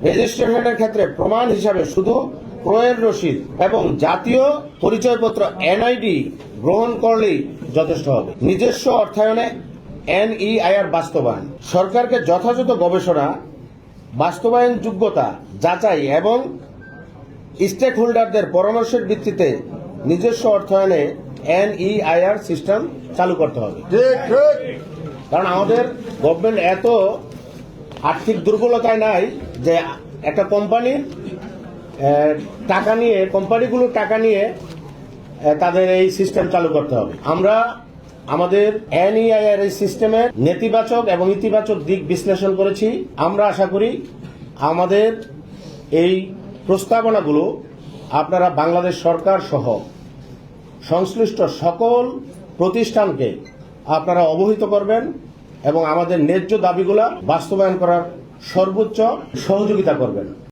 রেজিস্ট্রেশনের ক্ষেত্রে প্রমাণ হিসাবে শুধু ক্রয়ের রসিদ এবং জাতীয় পরিচয়পত্র এনআইডি গ্রহণ করলেই যথেষ্ট হবে। নিজস্ব অর্থায়নে এনইআইআর বাস্তবায়ন, সরকারকে যথাযথ গবেষণা, বাস্তবায়ন যোগ্যতা যাচাই এবং স্টেক হোল্ডারদের পরামর্শের ভিত্তিতে নিজস্ব অর্থায়নে এনইআইআর সিস্টেম চালু করতে হবে। কারণ আমাদের গভর্নমেন্ট এত আর্থিক দুর্বলতায় নাই যে একটা কোম্পানির টাকা নিয়ে, কোম্পানিগুলোর টাকা নিয়ে তাদের এই সিস্টেম চালু করতে হবে। আমরা আমাদের এনইআইআর এই সিস্টেমের নেতিবাচক এবং ইতিবাচক দিক বিশ্লেষণ করেছি। আমরা আশা করি আমাদের এই প্রস্তাবনাগুলো আপনারা বাংলাদেশ সরকার সহ সংশ্লিষ্ট সকল প্রতিষ্ঠানকে আপনারা অবহিত করবেন এবং আমাদের ন্যায্য দাবিগুলা বাস্তবায়ন করার সর্বোচ্চ সহযোগিতা করবেন।